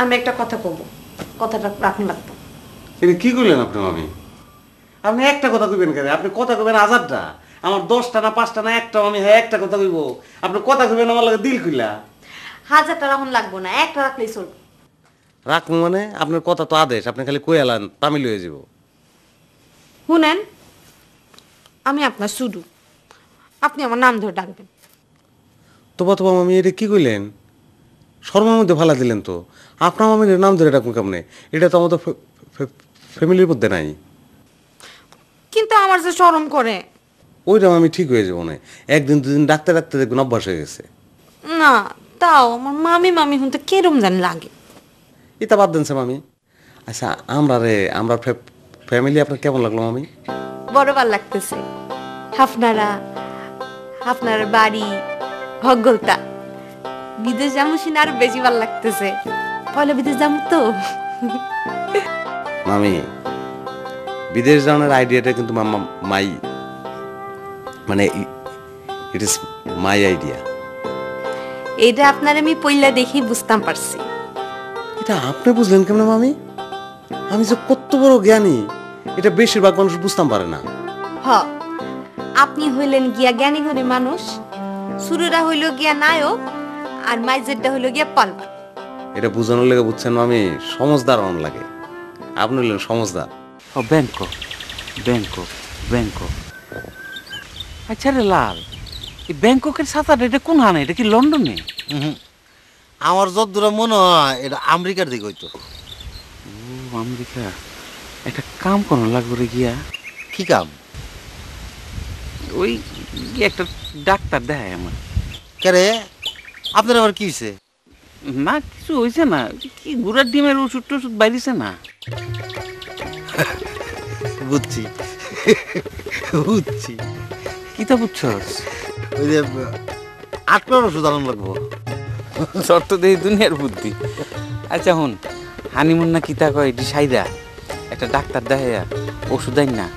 আমি একটা কথা কব, কথাটা রাখুন লাগতো। এটা কি করলেন আপনি মামি? আপনি একটা কথা কইবেন কেন? আপনি কথা কইবেন হাজারটা, আমার 10টা না 5টা না একটা আমি হ্যাঁ একটা কথা কইব। আপনি কথা কইবেন আমার লাগে দিল কইলা। হাজারটা রাখুন লাগবো না, একটা রাখলেই চলবে। রাখবো মানে আপনার কথা তো আদেশ, আপনি খালি কই এলান তামিল হয়ে যাব। শুনেন, আমি আপনার সুডু, আপনি আমার নাম ধরে ডাকবেন। তোবা তোবা মামি এটা কি কইলেন? শর্মার মধ্যে ফালা দিলেন তো। আপনার মামির নাম ধরে ডাকুন কেমনে? এটা তো আমাদের ফ্যামিলির মধ্যে নাই। কিন্তু আমার যে শরম করে। ওইটা আমি ঠিক হয়ে যাবো না, একদিন দুদিন ডাকতে ডাকতে দেখবেন অভ্যাস হয়ে গেছে। না, তাও আমার মামি মামি শুনতে কেরম জানি লাগে। এটা বাদ দেন মামি। আচ্ছা আমরা ফ্যামিলি আপনার কেমন লাগলো মামি? বড় ভাল লাগতেছে। আপনার বাড়ি ভগলতা, বিদেশ যাবো শুনে আরো বেশি ভাল লাগতেছে। পয়লা বিদেশ যাবো তো। মামি, বিদেশ যাওয়ার আইডিয়াটা কিন্তু মাই মানে ইট ইজ মাই আইডিয়া। এটা আপনার আমি পয়লা দেখি বুঝতাম পারছি। এটা আপনি বুঝলেন কেমন মামি? আমি যে কত বড় জ্ঞানী এটা বেশিরভাগ মানুষ বুঝতাম পারে না। হ, আপনি হইলেন গিয়া জ্ঞানী গুণী মানুষ, সুরেরা হইল গিয়া নায়ক, আর মাইজেরটা হইল গিয়া পালবা। এটা বুঝানোর লেগে বুঝছেন মামি, সমজদার অন লাগে। আপনি হইলেন সমজদার। ও ব্যাংকক ব্যাংকক ব্যাংকক। আচ্ছা রে লাল, এই ব্যাংককের ছাতাটা এটা কোন হানে? এটা কি লন্ডনে? আমার যতদূর মনে হয় এটা আমেরিকার দিকে হইতো। ও আমেরিকা। একটা কাম করানো লাগবে রে গিয়া। কি কাম? ওই একটা ডাক্তার দেখায় আমার। কে রে, আপনার আবার কি হয়েছে? না কিছু হয়েছে না, কি গুড়ার ডিমের ওষুধ টষুধ বাইরেছে না। বুঝছি বুঝছি। কিতা বুঝছস? ওই যে আটকানোর ওষুধ আনন্দ লাগবো। শর্ত দেই দুনিয়ার বুদ্ধি। আচ্ছা হুন, হানিমুন না কিতা কয় এটি সাইরা একটা ডাক্তার দেখাইয়া ওষুধ আইন না,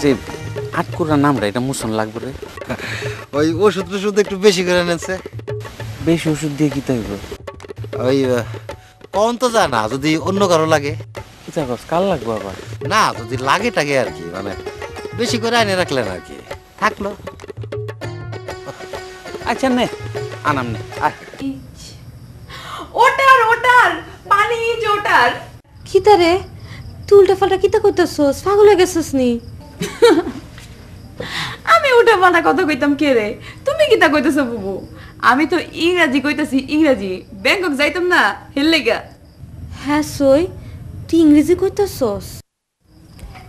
যে আটকুরা নামরা এটা মুসন লাগবে রে। ওই ওষুধ টষুধ একটু বেশি করে এনেছে। বেশি ওষুধ দিয়ে কিতা হইব? ওই কম তো যায় না, যদি অন্য কারো লাগে। কিতা কস কাল লাগবো আবার? না, যদি লাগে টাগে আর কি, মানে বেশি করে আনে রাখলেন আর কি, থাকলো। আচ্ছা নে আনাম নে। ওটার ওটার পানি ওটার। কিতা রে, তুই উল্টা পাল্টা কিতা কইতাছস? পাগল হয়ে গেছস নি? আমি উল্টা পাল্টা কথা কইতাম কে রে? তুমি কিতা কইতেছ বুবু? আমি তো ইংরাজি কইতাছি, ইংরাজি। ব্যাংকক যাইতাম না হেললে গা। হ্যাঁ সই, তুই ইংরেজি কইতাছস?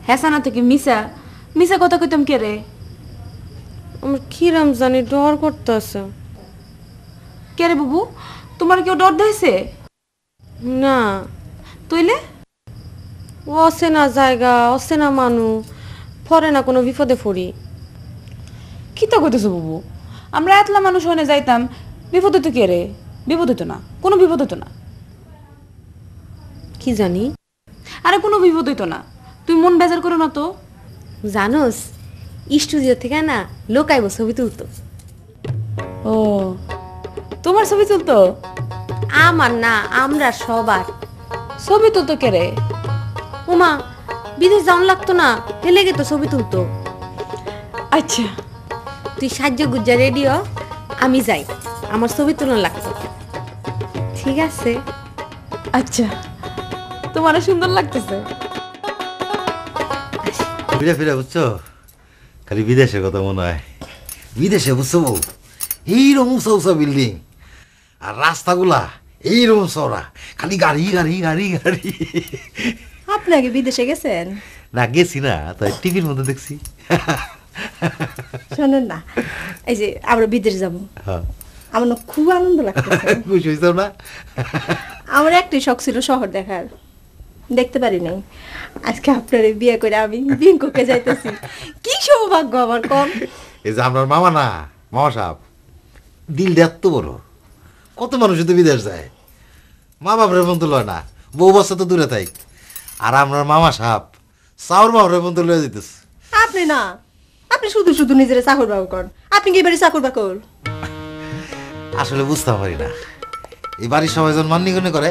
হেসানা থেকে মিসা মিসা কথা কইতাম কে রে? আমার কিরাম জানি ডর করতেছে। কে রে বুবু, তোমার কেউ ডর দেয়ছে? না, তইলে অচেনা জায়গা, অচেনা মানুষ, পরে না কোনো বিপদে পড়ি। কিতা কইতেছ বুবু? আমরা এতলা মানুষ হনে যাইতাম, বিপদ হইতো কে রে? বিপদ হইতো না, কোনো বিপদ হইতো না। কি জানি? আরে কোনো বিপদ হইতো না, তুই মন বেজার করো না তো। জানোস, স্টুডিও থেকে না লোক আইব ছবি তুলতো। ও, তোমার ছবি তুলতো? আমার না, আমরা সবার। ছবি তুলতো কে রে? ওমা, বিদেশ যাওয়ান লাগতো না, হেলে গেতো ছবি তুলতো। আচ্ছা তুই সাহায্য গুজ্জা রেডিও, আমি যাই, আমার ছবি তুলন লাগতো। ঠিক আছে? আচ্ছা, তোমারও সুন্দর লাগতেছে। ফিরে ফিরে বুঝছো, খালি বিদেশের কথা মনে হয়। বিদেশে বুঝছো বউ, এইরকম উঁচা উঁচা বিল্ডিং, আর রাস্তাগুলা এইরকম চওড়া, খালি গাড়ি গাড়ি গাড়ি গাড়ি। আপনি আগে বিদেশে গেছেন? না গেছি না, তাই টিভির মধ্যে দেখছি। শোনেন না, এই যে আমরা বিদেশ যাব, হ্যাঁ, আমার না খুব আনন্দ লাগতেছে। খুশি হয়েছ না? আমার একটাই শখ ছিল শহর দেখার, দেখতে পারি নাই। আজকে আপনার বিয়ে করে আমি ব্যাংককে যাইতেছি, কি সৌভাগ্য আমার। কম এই যে আপনার মামা না, মামা সাহেব, দিলটা এত বড়, কত মানুষ তো বিদেশ যায়, মা বাপরে বন্ধু লয় না, বউ বাচ্চা তো দূরে থাক। আর আপনার মামা সাহেব চাউর বাপরে বন্ধু লয়ে যেতেছে। আপনি না, আপনি শুধু শুধু নিজের চাকর বাকর করেন। আপনি কি এবারে চাকর বাকর? আসলে বুঝতে পারি না, এই বাড়ির সবাই যখন মান্যিগণ্য করে